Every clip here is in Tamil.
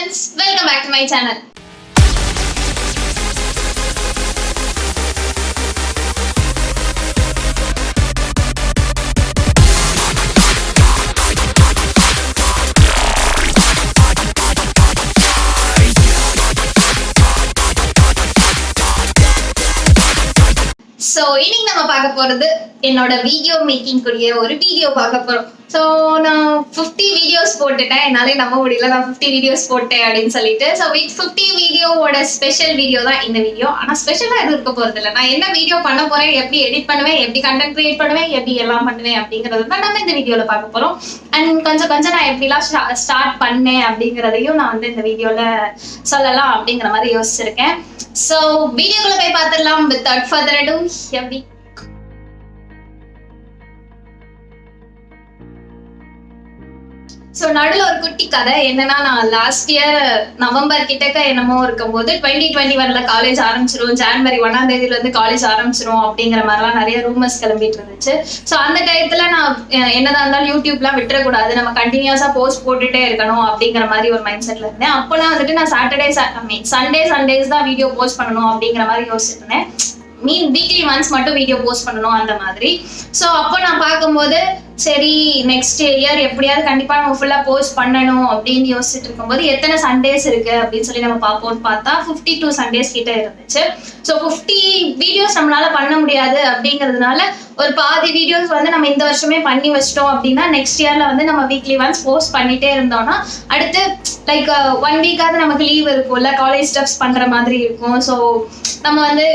friends, welcome back to my channel. So, இன்னைக்கு நம்ம பார்க்க போறது என்னோட வீடியோ மேக்கிங் கூடிய ஒரு வீடியோ பார்க்க போறோம். ஸோ நான் 50 வீடியோஸ் போட்டுட்டேன். என்னாலே நம்ப முடியல நான் 50 வீடியோஸ் போட்டேன் அப்படின்னு சொல்லிட்டு. ஸோ 50 வீடியோவோட ஸ்பெஷல் வீடியோ தான் இந்த வீடியோ. ஆனால் ஸ்பெஷலாக எதுவும் இருக்க போறது இல்லை. நான் என்ன வீடியோ பண்ண போறேன், எப்படி எடிட் பண்ணுவேன், எப்படி கண்டென்ட் கிரியேட் பண்ணுவேன், எப்படி எல்லாம் பண்ணுவேன் அப்படிங்கிறது தான் நம்ம இந்த வீடியோல பார்க்க போறோம். அண்ட் கொஞ்சம் கொஞ்சம் நான் எப்படிலாம் ஸ்டார்ட் பண்ணேன் அப்படிங்கிறதையும் நான் வந்து இந்த வீடியோல சொல்லலாம் அப்படிங்கிற மாதிரி யோசிச்சிருக்கேன். ஸோ வீடியோக்குள்ள போய் பார்த்துடலாம். வித்அவுட் ஃபர்தர் அடு எப்படி ஸோ நடுவில் ஒரு குட்டி கதை என்னன்னா, நான் லாஸ்ட் இயர் நவம்பர் கிட்டக்க என்னமோ இருக்கும்போது 2021 காலேஜ் ஆரம்பிச்சிரும், ஜான்வரி 1ஆம் தேதியில இருந்து காலேஜ் ஆரம்பிச்சிரும் அப்படிங்கிற மாதிரிலாம் நிறைய ரூமர்ஸ் கிளம்பிட்டு இருந்துச்சு. ஸோ அந்த டயத்துல நான் என்னதான் இருந்தாலும் யூடியூப்லாம் விட்டுறக்கூடாது, நம்ம கண்டினியூஸா போஸ்ட் போட்டுட்டே இருக்கணும் அப்படிங்கிற மாதிரி ஒரு மைண்ட் செட்ல இருந்தேன். அப்போலாம் வந்துட்டு நான் சண்டேஸ் தான் வீடியோ போஸ்ட் பண்ணணும் அப்படிங்கிற மாதிரி யோசிச்சுட்டு இருந்தேன். வீக்லி ஒன்ஸ் மட்டும் வீடியோ போஸ்ட் பண்ணணும் அந்த மாதிரி. ஸோ அப்போ நான் பார்க்கும்போது சரி நெக்ஸ்ட் இயர் எப்படியாவது கண்டிப்பா நம்ம ஃபுல்லா போஸ்ட் பண்ணணும் அப்படின்னு யோசிச்சுட்டு இருக்கும்போது எத்தனை சண்டேஸ் இருக்கு அப்படின்னு சொல்லி நம்ம பார்ப்போம்னு பார்த்தா 52 சண்டேஸ் கிட்ட இருந்துச்சு. ஸோ 50 வீடியோஸ் நம்மளால பண்ண முடியாது அப்படிங்கிறதுனால ஒரு பாதி வீடியோஸ் வந்து நம்ம இந்த வருஷமே பண்ணி வச்சிட்டோம் அப்படின்னா நெக்ஸ்ட் இயர்ல வந்து நம்ம வீக்லி ஒன்ஸ் போஸ்ட் பண்ணிட்டே இருந்தோம்னா அடுத்து லைக் 1 வீக்காவது நமக்கு லீவ் இருக்கும்ல, காலேஜ் ஸ்டெப்ஸ் பண்ற மாதிரி இருக்கும். ஸோ நம்ம வந்து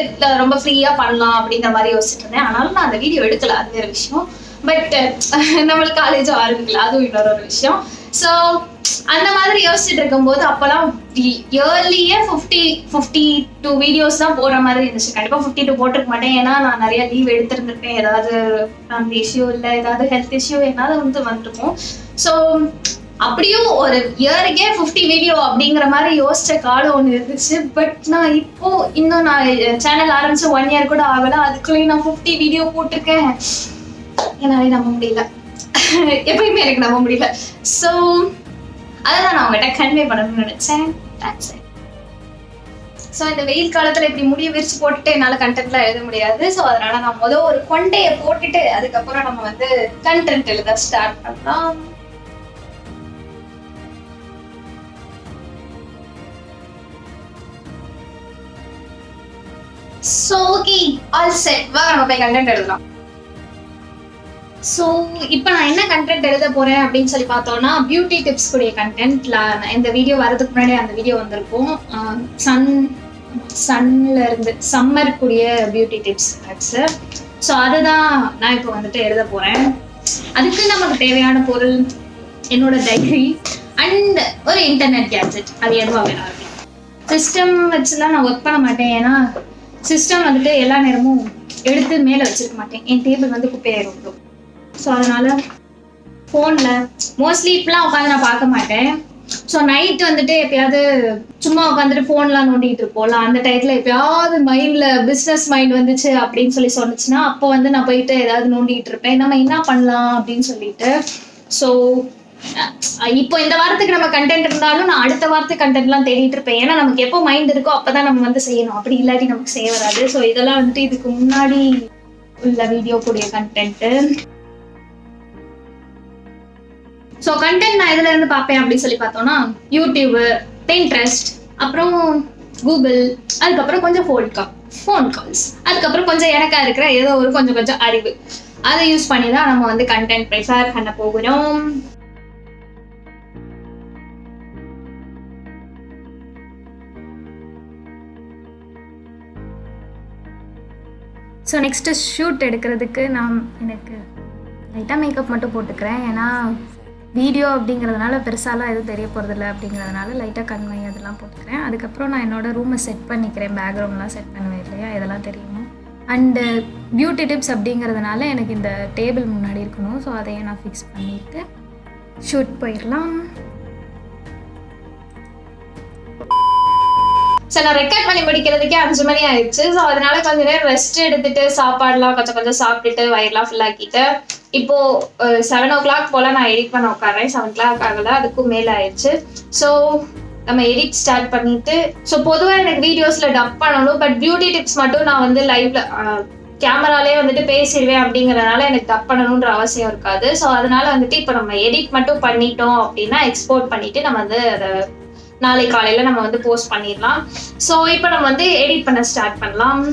ரொம்ப ஃப்ரீயா பண்ணலாம் அப்படிங்கிற மாதிரி யோசிச்சுட்டு இருந்தேன். ஆனாலும் நான் அந்த வீடியோ எடுக்கல, அது வேற விஷயம். பட் நம்மளுக்கு காலேஜும் ஆரம்பிக்கல, அதுவும் இன்னொரு ஒரு விஷயம். ஸோ அந்த மாதிரி யோசிச்சுட்டு இருக்கும்போது அப்போல்லாம் இயர்லியே 52 வீடியோஸ் தான் போடுற மாதிரி இருந்துச்சு. கண்டிப்பா 52 போட்டிருக்க மாட்டேன், ஏன்னா நான் நிறைய லீவ் எடுத்திருந்திருப்பேன். ஏதாவது ஃபேமிலி இஷ்யூ இல்லை ஏதாவது ஹெல்த் இஷ்யூ என்னால வந்துருக்கும். ஸோ அப்படியும் ஒரு இயருக்கே 50 வீடியோ அப்படிங்கிற மாதிரி யோசிச்ச காலம் ஒன்று இருந்துச்சு. பட் நான் இப்போ இன்னும் நான் சேனல் ஆரம்பிச்சு 1 இயர் கூட ஆகல, அதுக்குள்ளேயும் நான் 50 வீடியோ போட்டிருக்கேன். என்னாலே நம்ப முடியல, எப்பயுமே எனக்கு நம்ப முடியல. ஸோ அதான் நான் அவங்ககிட்ட கன்வே பண்ணணும்னு நினைச்சேன். ஸோ இந்த வெயில் காலத்துல இப்படி முடிய விரிச்சு போட்டுட்டு என்னால கண்டென்ட்லாம் எழுத முடியாது. ஸோ அதனால நான் ஒரு கொண்டையை போட்டுட்டு அதுக்கப்புறம் நம்ம வந்து கண்டென்ட் எழுத ஸ்டார்ட் பண்ணலாம். So okay, all set. வா நம்ம போய் கண்டென்ட் எழுதலாம். ஸோ இப்போ நான் என்ன கண்டென்ட் எழுத போறேன் அப்படின்னு சொல்லி பார்த்தோம்னா, பியூட்டி டிப்ஸ் கூடிய கண்டென்ட்ல இந்த வீடியோ வரதுக்கு முன்னாடி அந்த வீடியோ வந்திருக்கும். சன்ல இருந்து சம்மர் கூடிய பியூட்டி டிப்ஸ். ஸோ அதுதான் நான் இப்போ வந்துட்டு எழுத போறேன். அதுக்கு நமக்கு தேவையான பொருள் என்னோட டைரி அண்ட் ஒரு இன்டர்நெட் கேட்ஜெட். அது எதுவாக வேணாம். சிஸ்டம் வச்சுலாம் நான் ஒர்க் பண்ண மாட்டேன், ஏன்னா சிஸ்டம் வந்துட்டு எல்லா நேரமும் எடுத்து மேலே வச்சிருக்க மாட்டேன். என் டேபிள் வந்து குப்பையாயிரும். ஸோ அதனால ஃபோனில் மோஸ்ட்லி இப்பெல்லாம் உட்காந்து நான் பார்க்க மாட்டேன். ஸோ நைட் வந்துட்டு எப்பயாவது சும்மா உட்காந்துட்டு ஃபோன்லாம் நோண்டிட்டு இருப்போம்ல, அந்த டைத்துல எப்பயாவது மைண்ட்ல பிஸ்னஸ் மைண்ட் வந்துச்சு அப்படின்னு சொல்லி சொன்னிச்சுன்னா அப்போ வந்து நான் போயிட்டு ஏதாவது நோண்டிட்டு இருப்பேன், நம்ம என்ன பண்ணலாம் அப்படின்னு சொல்லிட்டு. ஸோ இப்போ இந்த வாரத்துக்கு நம்ம கண்டென்ட் இருந்தாலும் நான் அடுத்த வாரத்துக்கு கண்டென்ட்லாம் தேடிட்டு இருப்பேன். ஏன்னா நமக்கு எப்போ மைண்ட் இருக்கோ அப்பதான் நம்ம வந்து செய்யணும், அப்படி இல்லாட்டி நமக்கு செய்ய வராது. ஸோ இதெல்லாம் வந்துட்டு இதுக்கு முன்னாடி உள்ள வீடியோ கூடிய கண்டென்ட். ஸோ கண்டென்ட் நான் எதுல இருந்து பார்ப்பேன் அப்படின்னு சொல்லி பார்த்தோம்னா, யூடியூப், பின்ட்ரெஸ்ட், அப்புறம் கூகுள், அதுக்கப்புறம் கொஞ்சம் ஃபோன் கால்ஸ், அதுக்கப்புறம் கொஞ்சம் எனக்கா இருக்கிற ஏதோ ஒரு கொஞ்சம் அறிவு, அதை யூஸ் பண்ணி தான் நம்ம வந்து கண்டென்ட் ப்ரிப்பேர் பண்ண போகிறோம். ஸோ நெக்ஸ்ட்டு ஷூட் எடுக்கிறதுக்கு எனக்கு லைட்டாக மேக்கப் மட்டும் போட்டுக்கிறேன். ஏன்னா வீடியோ அப்படிங்கிறதுனால பெருசாலாம் எதுவும் தெரிய போகிறதில்ல அப்படிங்கிறதுனால லைட்டாக கண்மை அதெல்லாம் போட்டுக்கிறேன். அதுக்கப்புறம் நான் என்னோடய ரூமை செட் பண்ணிக்கிறேன், பேக்ரவுண்ட்லாம் செட் பண்ணுவேன் இல்லையா, இதெல்லாம் தெரியும். அண்டு பியூட்டி டிப்ஸ் அப்படிங்கிறதுனால எனக்கு இந்த டேபிள் முன்னாடி இருக்கணும். ஸோ அதையும் நான் ஃபிக்ஸ் பண்ணிவிட்டு ஷூட் போயிடலாம். ஸோ நான் ரெக்கார்ட் பண்ணி முடிக்கிறதுக்கே 5 மணி ஆயிடுச்சு. ஸோ அதனால கொஞ்ச நேரம் ரெஸ்ட் எடுத்துட்டு சாப்பாடுலாம் கொஞ்சம் சாப்பிட்டுட்டு வயிறுலாம் ஃபில் ஆக்கிட்டு இப்போ 7 o'clock போல நான் எடிட் பண்ண உட்காறேன். 7 o'clock ஆகல, அதுக்கும் மேல ஆயிடுச்சு. ஸோ நம்ம எடிட் ஸ்டார்ட் பண்ணிட்டு ஸோ பொதுவாக எனக்கு வீடியோஸ்ல டப் பண்ணணும், பட் பியூட்டி டிப்ஸ் மட்டும் நான் வந்து லைவ்ல கேமராலே வந்துட்டு பேசிடுவேன் அப்படிங்கறதுனால எனக்கு டப் பண்ணணுன்ற அவசியம் இருக்காது. ஸோ அதனால வந்துட்டு இப்போ நம்ம எடிட் மட்டும் பண்ணிட்டோம் அப்படின்னா எக்ஸ்போர்ட் பண்ணிட்டு நம்ம வந்து அதை நாளை காலையில நம்ம வந்து போஸ்ட் பண்ணிடலாம். ஸோ இப்போ நம்ம வந்து எடிட் பண்ண ஸ்டார்ட் பண்ணலாம்.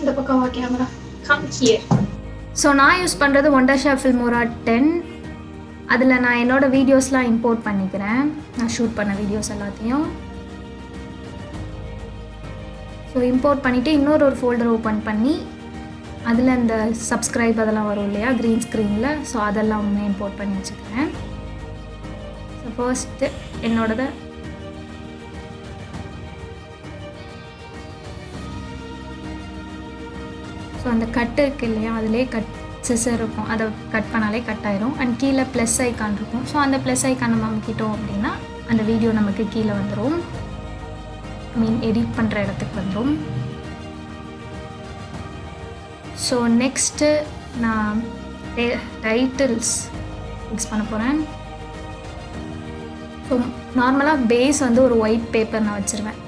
இந்த பக்கம் கேமரா கம் ஹியர். ஸோ நான் யூஸ் பண்ணுறது ஒண்டர்ஷா ஃபில்மோரா 10. அதில் நான் என்னோடய வீடியோஸ்லாம் இம்போர்ட் பண்ணிக்கிறேன், நான் ஷூட் பண்ண வீடியோஸ் எல்லாத்தையும். ஸோ இம்போர்ட் பண்ணிவிட்டு இன்னொரு ஃபோல்டர் ஓப்பன் பண்ணி அதில் இந்த சப்ஸ்கிரைப் அதெல்லாம் வரும் இல்லையா க்ரீன் ஸ்க்ரீனில், ஸோ அதெல்லாம் இம்போர்ட் பண்ணி வச்சுக்கிறேன். ஸோ ஃபர்ஸ்ட்டு என்னோடதை ஸோ அந்த கட்டு இருக்குது இல்லையா, அதிலே சிசர் இருக்கும், அதை கட் பண்ணாலே கட் ஆயிரும். அண்ட் கீழே ப்ளஸ் ஐக்கான் இருக்கும். ஸோ அந்த ப்ளஸ் ஐக்கான் நம்ம அமுக்கிட்டோம் அப்படின்னா அந்த வீடியோ நமக்கு கீழே வந்துடும், எடிட் பண்ணுற இடத்துக்கு வந்துடும். ஸோ நெக்ஸ்ட்டு நான் டைட்டில்ஸ் ஃபிக்ஸ் பண்ண போகிறேன். ஸோ நார்மலாக பேஸ் வந்து ஒரு ஒயிட் பேப்பர் நான் வச்சுருவேன்.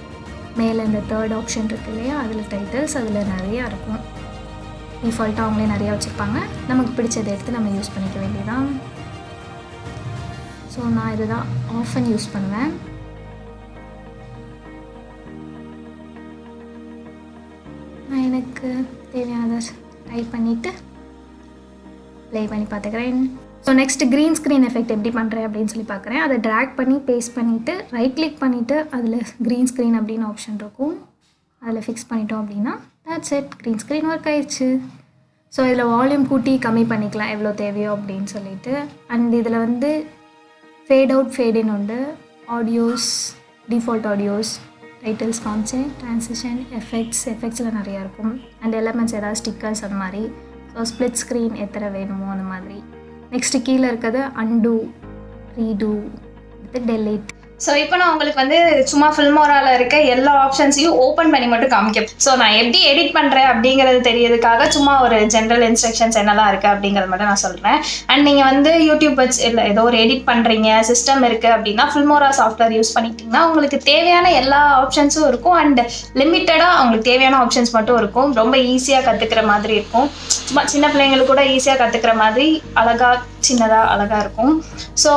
மேலே இந்த 3rd ஆப்ஷன் இருக்குது இல்லையா, அதில் டைட்டில்ஸ் அதில் நிறையா இருக்கும். டிஃபால்ட்டாக அவங்களே நிறையா வச்சுருப்பாங்க, நமக்கு பிடிச்சதை எடுத்து நம்ம யூஸ் பண்ணிக்க வேண்டியதான். ஸோ நான் இதுதான் ஆஃபன் யூஸ் பண்ணுவேன். நான் எனக்கு தேவையானதை டைப் பண்ணிவிட்டு ப்ளே பண்ணி பார்த்துக்கிறேன். So next green screen effect எப்படி பண்ணுறேன் அப்படின்னு சொல்லி பார்க்குறேன். அதை ட்ராக் பண்ணி பேஸ்ட் பண்ணிவிட்டு ரைட் கிளிக் பண்ணிவிட்டு அதில் க்ரீன் ஸ்க்ரீன் அப்படின்னு ஆப்ஷன் இருக்கும், அதில் ஃபிக்ஸ் பண்ணிட்டோம் அப்படின்னா that's it, green screen work ஆயிடுச்சு. ஸோ இதில் வால்யூம் கூட்டி கம்மி பண்ணிக்கலாம் எவ்வளோ தேவையோ அப்படின்னு சொல்லிட்டு. அண்ட் இதில் வந்து ஃபேட் அவுட் ஃபேட் இன் உண்டு, audios, default audios, titles, concept, transition, எஃபெக்ட்ஸில் நிறையா இருக்கும். அண்ட் எலமெண்ட்ஸ் ஏதாவது ஸ்டிக்கர்ஸ் அந்த மாதிரி. ஸோ ஸ்ப்ளிட் ஸ்க்ரீன் எத்தனை வேணுமோ அந்த மாதிரி. நெக்ஸ்ட்டு கீழே இருக்கிறது அன்டூ, ரீடூ, டெலீட். ஸோ இப்போ நான் உங்களுக்கு வந்து சும்மா ஃபில்மோராவில் இருக்க எல்லா ஆப்ஷன்ஸையும் ஓப்பன் பண்ணி மட்டும் காமிக்கும். ஸோ நான் எப்படி எடிட் பண்ணுறேன் அப்படிங்கிறது தெரியறதுக்காக சும்மா ஒரு ஜென்ரல் இன்ஸ்ட்ரக்ஷன்ஸ் என்னெல்லாம் இருக்குது அப்படிங்கிறது மட்டும் நான் சொல்கிறேன். அண்ட் நீங்கள் வந்து யூடியூப் வச்சு இல்லை ஏதோ ஒரு எடிட் பண்ணுறீங்க, சிஸ்டம் இருக்குது அப்படின்னா ஃபில்மோரா சாஃப்ட்வேர் யூஸ் பண்ணிட்டீங்கன்னா உங்களுக்கு தேவையான எல்லா ஆப்ஷன்ஸும் இருக்கும். அண்ட் லிமிட்டடாக உங்களுக்கு தேவையான ஆப்ஷன்ஸ் மட்டும் இருக்கும். ரொம்ப ஈஸியாக கற்றுக்கிற மாதிரி இருக்கும். சும்மா சின்ன பிள்ளைங்களுக்கு கூட ஈஸியாக கற்றுக்கிற மாதிரி அழகாக சின்னதாக அழகாக இருக்கும். ஸோ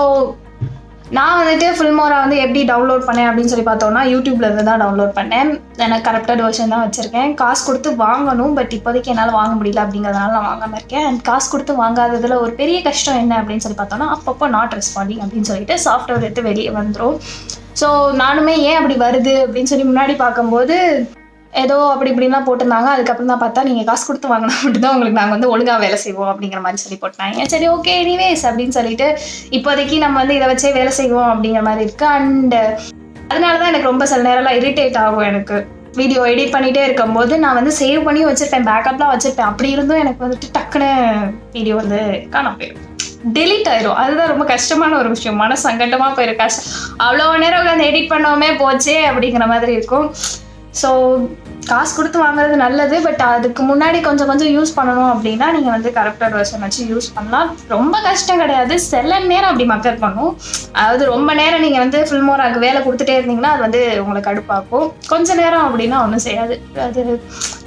நான் வந்துட்டு ஃபில்மோரா வந்து எப்படி டவுன்லோட் பண்ணேன் அப்படின்னு சொல்லி பார்த்தோன்னா யூடியூப்லேருந்து தான் டவுன்லோட் பண்ணேன். எனக்கு கரெக்டட் வெர்ஷன் தான் வச்சுருக்கேன். காசு கொடுத்து வாங்கணும், பட் இப்போதைக்கு என்னால் வாங்க முடியல அப்படிங்கிறதுனால நான் வாங்காமல் இருக்கேன். அண்ட் காசு கொடுத்து வாங்காததில் ஒரு பெரிய கஷ்டம் என்ன அப்படின்னு சொல்லி பார்த்தோன்னா அப்பப்போ நாட் ரெஸ்பாண்டிங் அப்படின்னு சொல்லிட்டு சாஃப்ட்வேர் எடுத்து வெளியே வந்துடும். ஸோ நானுமே ஏன் அப்படி வருது அப்படின்னு சொல்லி முன்னாடி பார்க்கும்போது ஏதோ அப்படி இப்படின்லாம் போட்டிருந்தாங்க. அதுக்கப்புறம் தான் பார்த்தா நீங்கள் காசு கொடுத்து வாங்கினா மட்டும்தான் உங்களுக்கு நாங்கள் வந்து ஒழுங்காக வேலை செய்வோம் அப்படிங்கிற மாதிரி சொல்லி போட்டாங்க. சரி ஓகே எனிவேஸ் அப்படின்னு சொல்லிட்டு இப்போதைக்கு நம்ம வந்து இதை வச்சே வேலை செய்வோம் அப்படிங்கிற மாதிரி இருக்குது. அண்ட் அதனால தான் எனக்கு ரொம்ப சில நேரம்லாம் இரிட்டேட் ஆகும். எனக்கு வீடியோ எடிட் பண்ணிகிட்டே இருக்கும்போது நான் வந்து சேவ் பண்ணி வச்சுருப்பேன், பேக்கப்லாம் வச்சுருப்பேன். அப்படி இருந்தும் எனக்கு வந்துட்டு டக்குன்னு வீடியோ வந்து காணாம போயிடும், டெலீட் ஆயிரும். அதுதான் ரொம்ப கஷ்டமான ஒரு விஷயம், மன சங்கட்டமாக போயிடும். கஷ்டம் அவ்வளோ நேரம் உட்காந்து எடிட் பண்ணாமே போச்சே அப்படிங்கிற மாதிரி இருக்கும். ஸோ காசு கொடுத்து வாங்குறது நல்லது, பட் அதுக்கு முன்னாடி கொஞ்சம் கொஞ்சம் யூஸ் பண்ணணும் அப்படின்னா நீங்கள் வந்து கரெக்டட் வெர்ஷன் வச்சு யூஸ் பண்ணலாம். ரொம்ப கஷ்டம் கிடையாது, சில நேரம் அப்படி மக்கர் பண்ணும். அதாவது ரொம்ப நேரம் நீங்கள் வந்து ஃபில்மோராக்கு வேலை கொடுத்துட்டே இருந்தீங்கன்னா அது வந்து உங்களுக்கு கடுப்பாக்கும். கொஞ்சம் நேரம் அப்படின்னா ஒன்றும் செய்யாது, அது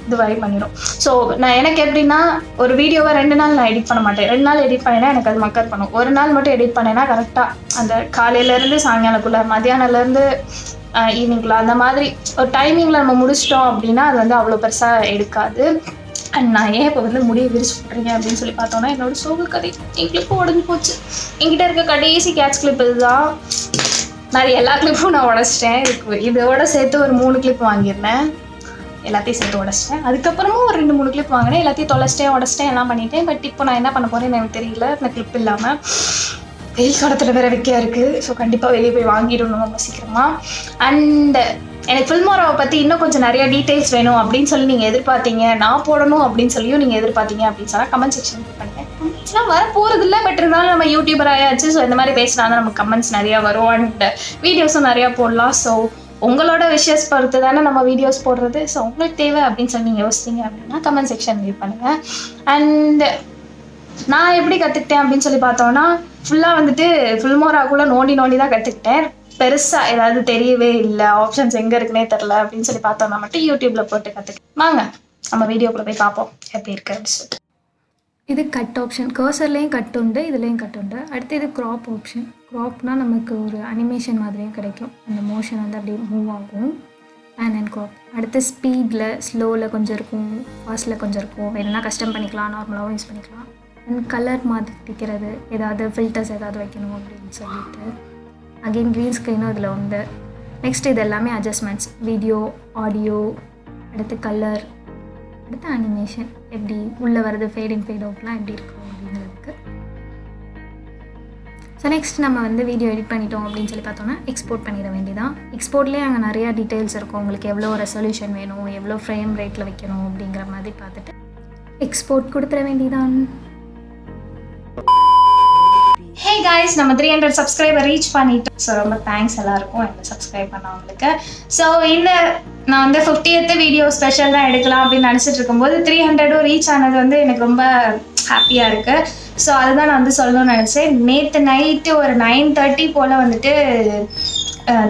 இது வரை பண்ணிடும். ஸோ நான் எனக்கு எப்படின்னா ஒரு வீடியோவை 2 நாள் நான் எடிட் பண்ண மாட்டேன். 2 நாள் எடிட் பண்ணேன்னா எனக்கு அது மக்கர் பண்ணும். ஒரு நாள் மட்டும் எடிட் பண்ணேன்னா கரெக்டாக அந்த காலையிலேருந்து சாயங்காலக்குள்ளே மத்தியானம்லேருந்து ஈவினிங்கில் அந்த மாதிரி ஒரு டைமிங்கில் நம்ம முடிச்சிட்டோம் அப்படின்னா அது வந்து அவ்வளோ பெருசாக எடுக்காது. அண்ட் நான் ஏன் இப்போ வந்து முடியை விரிச்சு போட்டுறீங்க அப்படின்னு சொல்லி பார்த்தோன்னா என்னோட சோக கதை என் கிளிப்பு உடஞ்சி போச்சு. என்கிட்ட இருக்க கடைசி கேட்ச் கிளிப் இதுதான். நான் எல்லா கிளிப்பும் நான் உடச்சிட்டேன். இதோட சேர்த்து ஒரு 3 கிளிப் வாங்கியிருந்தேன், எல்லாத்தையும் சேர்த்து உடச்சிட்டேன். அதுக்கப்புறமும் ஒரு 2-3 கிளிப் வாங்கினேன், எல்லாத்தையும் தொலைச்சிட்டேன், உடச்சிட்டேன், எல்லாம் பண்ணிட்டேன். பட் இப்போ நான் என்ன பண்ண போகிறேன்னு எனக்கு தெரியல. இந்த கிளிப் இல்லாமல் வெயில் காலத்தில் வேறு வைக்க இருக்குது. ஸோ கண்டிப்பாக வெளியே போய் வாங்கிடணும் ரொம்ப சீக்கிரமாக. அண்ட் எனக்கு ஃபில்மோராவை பற்றி இன்னும் கொஞ்சம் நிறைய டீட்டெயில்ஸ் வேணும் அப்படின்னு சொல்லி நீங்கள் எதிர்பார்த்தீங்க, நான் போடணும் அப்படின்னு சொல்லியும் நீங்கள் எதிர்பார்த்தீங்க அப்படின்னு சொன்னால் கமெண்ட் செக்ஷன் பண்ணுங்கள். கமெண்ட்ஸ்லாம் வர போகிறது இல்லை, பட் இருந்தாலும் நம்ம யூடியூபர் ஆயாச்சு. ஸோ இந்த மாதிரி பேசினா தான் நமக்கு கமெண்ட்ஸ் நிறையா வரும் அண்ட் வீடியோஸும் நிறையா போடலாம். ஸோ உங்களோட விஷஸ் பொறுத்து தானே நம்ம வீடியோஸ் போடுறது. ஸோ உங்களுக்கு தேவை அப்படின்னு சொல்லி நீங்கள் யோசிச்சிங்க அப்படின்னா கமெண்ட் செக்ஷன் லீவ் பண்ணுங்கள். அண்ட் நான் எப்படி கற்றுக்கிட்டேன் அப்படின்னு சொல்லி பார்த்தோன்னா ஃபுல்லாக வந்துட்டு ஃபில்மோராக்குள்ளே நோண்டி தான் கற்றுக்கிட்டேன். பெருசாக ஏதாவது தெரியவே இல்லை, ஆப்ஷன்ஸ் எங்கே இருக்குன்னே தெரில அப்படின்னு சொல்லி பார்த்தோம்னா மட்டும் யூடியூப்பில் போட்டு கற்றுக்கிட்டேன். வாங்க நம்ம வீடியோக்குள்ளே போய் பார்ப்போம் எப்படி இருக்குது அப்படின்னு சொல்லிட்டு. இது கட் ஆப்ஷன், கர்சர்லேயும் கட் உண்டு, இதுலேயும் கட் உண்டு. அடுத்து இது க்ராப் ஆப்ஷன். க்ராப்னால் நமக்கு ஒரு அனிமேஷன் மாதிரியும் கிடைக்கும், அந்த மோஷன் வந்து அப்படியே மூவ் ஆகும். And graph. அடுத்து ஸ்பீடில் ஸ்லோவில் கொஞ்சம் இருக்கும், ஃபாஸ்ட்டில் கொஞ்சம் இருக்கும். வேணும்னா கஸ்டம் பண்ணிக்கலாம், நார்மலாகவும் யூஸ் பண்ணிக்கலாம். அண்ட் கலர் மாற்றிக்கிறது, ஏதாவது ஃபில்டர்ஸ் ஏதாவது வைக்கணும் அப்படின்னு சொல்லிட்டு. அகெயின் க்ரீன் ஸ்க்ரீனும் இதில் உண்டு. நெக்ஸ்ட் இது எல்லாமே அட்ஜஸ்ட்மெண்ட்ஸ், வீடியோ, ஆடியோ, அடுத்து கலர், அடுத்து அனிமேஷன் எப்படி உள்ளே வருது, ஃபேட் இன் ஃபேட் அவுட்லாம் எப்படி இருக்கும் அப்படிங்கிறதுக்கு. ஸோ நெக்ஸ்ட் நம்ம வந்து வீடியோ எடிட் பண்ணிட்டோம் அப்படின்னு சொல்லி பார்த்தோன்னா எக்ஸ்போர்ட் பண்ணிட வேண்டியதான். எக்ஸ்போர்ட்லேயே அங்கே நிறையா டீட்டெயில்ஸ் இருக்கும், உங்களுக்கு எவ்வளோ ரெசல்யூஷன் வேணும், எவ்வளோ ஃப்ரேம் ரேட்டில் வைக்கணும் அப்படிங்கிற மாதிரி பார்த்துட்டு எக்ஸ்போர்ட் கொடுத்துட வேண்டியதான். ஹே காய்ஸ், நம்ம 300 சப்ஸ்கிரைபர் ரீச் பண்ணிட்டோம். ஸோ ரொம்ப தேங்க்ஸ் எல்லாருக்கும் என்ன சப்ஸ்கிரைப் பண்ணவங்களுக்கு. ஸோ இந்த நான் வந்து 50th வீடியோ ஸ்பெஷல் தான் எடுக்கலாம் அப்படின்னு நினச்சிட்டு இருக்கும்போது 300 ரீச் ஆனது வந்து எனக்கு ரொம்ப ஹாப்பியாக இருக்குது. ஸோ அதுதான் நான் வந்து சொல்லணும்னு நினச்சேன். நேற்று நைட்டு ஒரு 9:30 போல் வந்துட்டு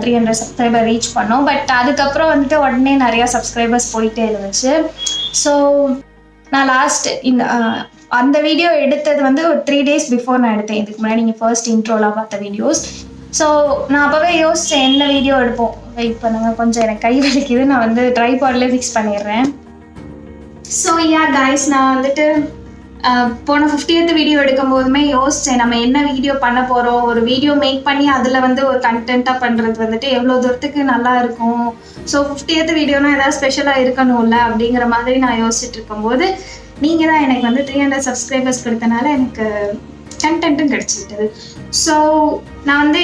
300 சப்ஸ்கிரைபர் ரீச் பண்ணோம். பட் அதுக்கப்புறம் வந்துட்டு உடனே நிறையா சப்ஸ்கிரைபர்ஸ் போயிட்டே இருந்துச்சு. ஸோ நான் லாஸ்ட் இந்த அந்த வீடியோ எடுத்தது வந்து ஒரு 3 days பிஃபோர் நான் எடுத்தேன். இதுக்கு முன்னாடி நீங்கள் ஃபர்ஸ்ட் இன்ட்ரோலாம் பார்த்த வீடியோஸ். ஸோ நான் அப்போவே யோசித்தேன் என்ன வீடியோ எடுப்போம். வெயிட் பண்ணுங்கள், கொஞ்சம் எனக்கு கை வலிக்குது, நான் வந்து ட்ரைபாட்லேயே ஃபிக்ஸ் பண்ணிடுறேன். ஸோ காய்ஸ், நான் வந்துட்டு போன 50th வீடியோ எடுக்கும் போதுமே யோசித்தேன் நம்ம என்ன வீடியோ பண்ண போகிறோம். ஒரு வீடியோ மேக் பண்ணி அதில் வந்து ஒரு கண்டென்ட்டாக பண்ணுறது வந்துட்டு எவ்வளோ தூரத்துக்கு நல்லா இருக்கும். ஸோ 50th வீடியோனா ஏதாவது ஸ்பெஷலாக இருக்கணும்ல அப்படிங்கிற மாதிரி நான் யோசிச்சுட்டு இருக்கும்போது நீங்கள் தான் எனக்கு வந்து 300 சப்ஸ்கிரைபர்ஸ் கொடுத்தனால எனக்கு கண்டென்ட்டும் கிடச்சிக்கிட்டது. ஸோ நான் வந்து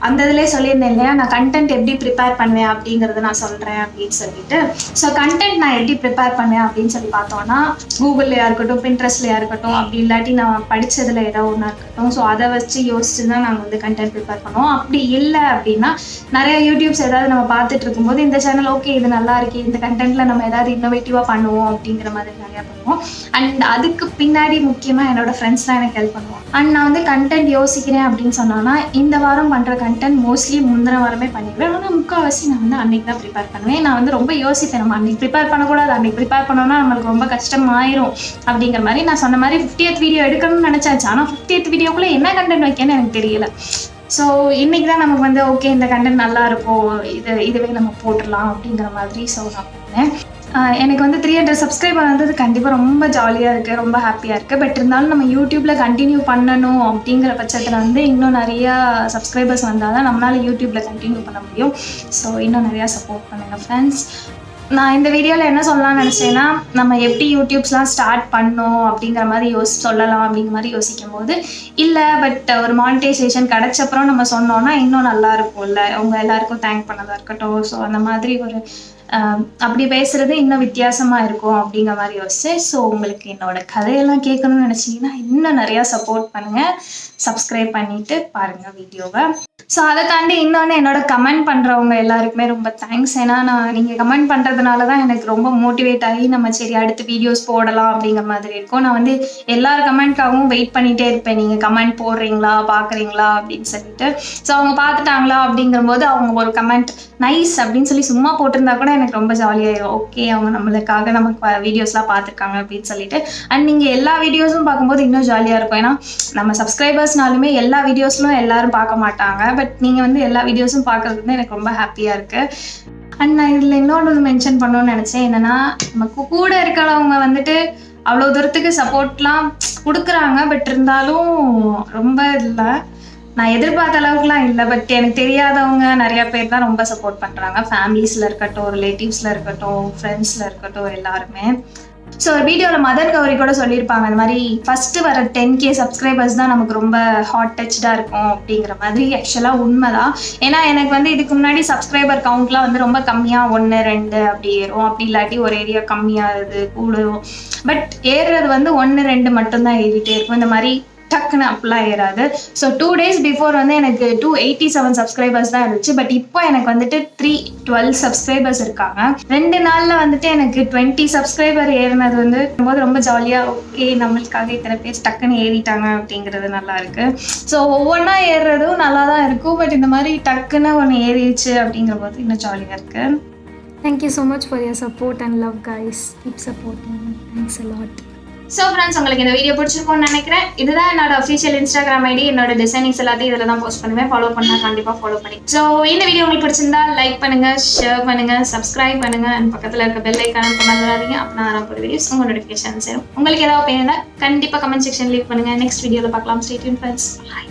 அந்த இதிலே சொல்லியிருந்தேன் இல்லையா, நான் கண்டென்ட் எப்படி ப்ரிப்பேர் பண்ணுவேன் அப்படிங்கிறத நான் சொல்கிறேன் அப்படின்னு சொல்லிட்டு. ஸோ கண்டென்ட் நான் எப்படி ப்ரிப்பேர் பண்ணுவேன் அப்படின்னு சொல்லி பார்த்தோன்னா கூகுள்லையா இருக்கட்டும், பின்ட்ரெஸ்ட்லையா இருக்கட்டும், அப்படி இல்லாட்டி நான் படித்ததில் ஏதோ ஒன்றா இருக்கட்டும். ஸோ அதை வச்சு யோசிச்சு தான் நாங்கள் வந்து கண்டென்ட் ப்ரிப்பேர் பண்ணுவோம். அப்படி இல்லை அப்படின்னா நிறைய யூடியூப்ஸ் ஏதாவது நம்ம பார்த்துட்டு இருக்கும்போது இந்த சேனல் ஓகே இது நல்லா இருக்கு, இந்த கண்டென்ட்டில் நம்ம ஏதாவது இன்னோவேட்டிவாக பண்ணுவோம் அப்படிங்கிற மாதிரி நிறையா பண்ணுவோம். அண்ட் அதுக்கு பின்னாடி முக்கியமாக என்னோடய ஃப்ரெண்ட்ஸ் தான் எனக்கு ஹெல்ப் பண்ணுவோம். அண்ட் நான் வந்து கண்டென்ட் யோசிக்கிறேன் அப்படின்னு சொன்னோன்னா இந்த வாரம் பண்ணுற கண்டென்ட் மோஸ்ட்லி முந்தின வாரமே பண்ணிடுவேன். ஆனால் முக்கால்வாசி நான் வந்து அன்றைக்கி தான் ப்ரிப்பேர் பண்ணுவேன். நான் வந்து ரொம்ப யோசிப்பேன், நம்ம அன்றைக்கி ப்ரிப்பேர் பண்ணக்கூடாது, அன்றைக்கி ப்ரிப்பேர் பண்ணோன்னா நம்மளுக்கு ரொம்ப கஷ்டமாயிரும் அப்படிங்கிற மாதிரி. நான் சொன்ன மாதிரி 50th வீடியோ எடுக்கணும்னு நினச்சாச்சு. ஆனால் 50th வீடியோக்குள்ளே என்ன கண்டென்ட் வைக்கணும்னு எனக்கு தெரியல. ஸோ இன்றைக்கி தான் நமக்கு வந்து ஓகே இந்த கண்டென்ட் நல்லா இருக்கும், இதுவே நம்ம போட்டுடலாம் அப்படிங்கிற மாதிரி. ஸோ நான் பண்ணேன். எனக்கு வந்து 300 சப்ஸ்கிரைபர் வந்தது கண்டிப்பாக ரொம்ப ஜாலியாக இருக்குது, ரொம்ப ஹாப்பியாக இருக்குது. பட் இருந்தாலும் நம்ம யூடியூப்பில் கண்டினியூ பண்ணணும் அப்படிங்கிற பட்சத்தில் வந்து இன்னும் நிறையா சப்ஸ்கிரைபர்ஸ் வந்தால் தான் நம்மளால் யூடியூப்பில் கண்டினியூ பண்ண முடியும். ஸோ இன்னும் நிறையா சப்போர்ட் பண்ணுங்கள் ஃப்ரெண்ட்ஸ். நான் இந்த வீடியோவில் என்ன சொல்லலாம்னு நினச்சேன்னா, நம்ம எப்படி யூடியூப்ஸ்லாம் ஸ்டார்ட் பண்ணோம் அப்படிங்கிற மாதிரி சொல்லலாம் அப்படிங்கிற மாதிரி யோசிக்கும் போது இல்லை, பட் ஒரு மானிட்டைசேஷன் கிடச்சப்பறம் நம்ம சொன்னோன்னா இன்னும் நல்லா இருக்கும்ல, அவங்க எல்லாருக்கும் தேங்க் பண்ணதாக இருக்கட்டும். ஸோ அந்த மாதிரி ஒரு அப்படி பேசுறது இன்னும் வித்தியாசமாக இருக்கும் அப்படிங்கிற மாதிரி யோசிச்சேன். ஸோ உங்களுக்கு என்னோட கதையெல்லாம் கேட்கணும்னு நினச்சிங்கன்னா இன்னும் நிறையா சப்போர்ட் பண்ணுங்கள், சப்ஸ்கிரைப் பண்ணிவிட்டு பாருங்கள் வீடியோவை. ஸோ அதை தாண்டி இன்னொன்று என்னோட கமெண்ட் பண்ணுறவங்க எல்லாருக்குமே ரொம்ப தேங்க்ஸ். ஏன்னா நீங்கள் கமெண்ட் பண்ணுறதுனால தான் எனக்கு ரொம்ப மோட்டிவேட் ஆகி நம்ம சரி அடுத்து வீடியோஸ் போடலாம் அப்படிங்கிற மாதிரி இருக்கும். நான் வந்து எல்லார் கமெண்ட்காகவும் வெயிட் பண்ணிகிட்டே இருப்பேன், நீங்கள் கமெண்ட் போடுறீங்களா பார்க்குறீங்களா அப்படின்னு சொல்லிட்டு. ஸோ அவங்க பார்த்துட்டாங்களா அப்படிங்கும்போது அவங்க ஒரு கமெண்ட் நைஸ் அப்படின்னு சொல்லி சும்மா போட்டிருந்தா கூட எனக்கு ரொம்ப ஜாலியாயிடும். ஓகே அவங்க நம்மளுக்காக நமக்கு வீடியோஸ்லாம் பார்த்துருக்காங்க அப்படின்னு சொல்லிட்டு. அண்ட் நீங்கள் எல்லா வீடியோஸும் பார்க்கும்போது இன்னும் ஜாலியாக இருக்கும். ஏன்னா நம்ம சப்ஸ்கிரைபர்ஸ்னாலுமே எல்லா வீடியோஸ்லும் எல்லாரும் பார்க்க மாட்டாங்க. பட் நீங்கள் வந்து எல்லா வீடியோஸும் பார்க்குறது வந்து எனக்கு ரொம்ப ஹாப்பியாக இருக்குது. அண்ட் நான் இதில் இன்னொன்று மென்ஷன் பண்ணணும்னு நினச்சேன். என்னென்னா நமக்கு கூட இருக்கிறவங்க வந்துட்டு அவ்வளோ தூரத்துக்கு சப்போர்ட்லாம் கொடுக்குறாங்க. பட் இருந்தாலும் ரொம்ப இல்லை, நான் எதிர்பார்த்த அளவுக்குலாம் இல்லை. பட் எனக்கு தெரியாதவங்க நிறையா பேர் தான் ரொம்ப சப்போர்ட் பண்ணுறாங்க. ஃபேமிலிஸில் இருக்கட்டும், ரிலேட்டிவ்ஸில் இருக்கட்டும், ஃப்ரெண்ட்ஸில் இருக்கட்டும், எல்லாருமே. ஸோ ஒரு வீடியோவில் மதன் கௌரி கூட சொல்லியிருப்பாங்க, இந்த மாதிரி ஃபஸ்ட்டு வர 10K சப்ஸ்கிரைபர்ஸ் தான் நமக்கு ரொம்ப ஹாட் டச்டாக இருக்கும் அப்படிங்கிற மாதிரி. ஆக்சுவலாக உண்மை தான். ஏன்னா எனக்கு வந்து இதுக்கு முன்னாடி சப்ஸ்கிரைபர் கவுண்ட்லாம் வந்து ரொம்ப கம்மியாக 1, 2 அப்படி ஏறும், அப்படி இல்லாட்டி ஒரு ஏரியா கம்மியாகுது கூடும். பட் ஏறுறது வந்து 1, 2 மட்டும்தான் ஏறிட்டே இருக்கும். இந்த மாதிரி டக்குன்னு அப்ளை ஆயிடாது. ஸோ 2 days பிஃபோர் வந்து எனக்கு 287 சப்ஸ்கிரைபர்ஸ் தான் இருந்துச்சு. பட் இப்போ எனக்கு வந்துட்டு 312 சப்ஸ்கிரைபர்ஸ் இருக்காங்க. 2 நாள்ல வந்துட்டு எனக்கு 20 சப்ஸ்கிரைபர் ஏறினது வந்து ரொம்ப ஜாலியாக, ஓகே நம்மளுக்காக இத்தனை பேர் டக்குன்னு ஏறிட்டாங்க அப்படிங்கிறது நல்லா இருக்கு. ஸோ ஒவ்வொன்றா ஏறுறதும் நல்லா தான் இருக்கும். பட் இந்த மாதிரி டக்குன்னு ஒன்று ஏறிடுச்சு அப்படிங்கிற போது இன்னும் ஜாலியாக இருக்கு. Thank you so much for your support and love guys. Keep supporting. Thanks a lot. So friends, உங்களுக்கு இந்த வீடியோ பிடிச்சிருக்கும்னு நினைக்கிறேன். இதுதான் என்னோட அஃபிஷியல் இன்ஸ்டாகிராம் ஐடி. என்னோட டிசைனிங்ஸ் எல்லாத்தையும் இதில் தான் போஸ்ட் பண்ணுவேன். ஃபாலோ பண்ணால் கண்டிப்பாக ஃபாலோ பண்ணி. ஸோ இந்த வீடியோ உங்களுக்கு பிடிச்சிருந்தா லைக் பண்ணுங்க, ஷேர் பண்ணுங்க, சப்ஸ்கிரைப் பண்ணுங்க. அண்ட் பக்கத்தில் இருக்க பெல் ஐக்கான பண்ணாதீங்க. அப்படின்னா நான் போகிற வீடியோஸ் உங்கள் நோட்டிஃபிகேஷன் சேரும். உங்களுக்கு ஏதாவது வேணும்னா கண்டிப்பாக கமெண்ட் செக்ஷன் லீவ் பண்ணுங்க. நெக்ஸ்ட் வீடியோவில் பார்க்கலாம். Stay tuned friends. பாய்.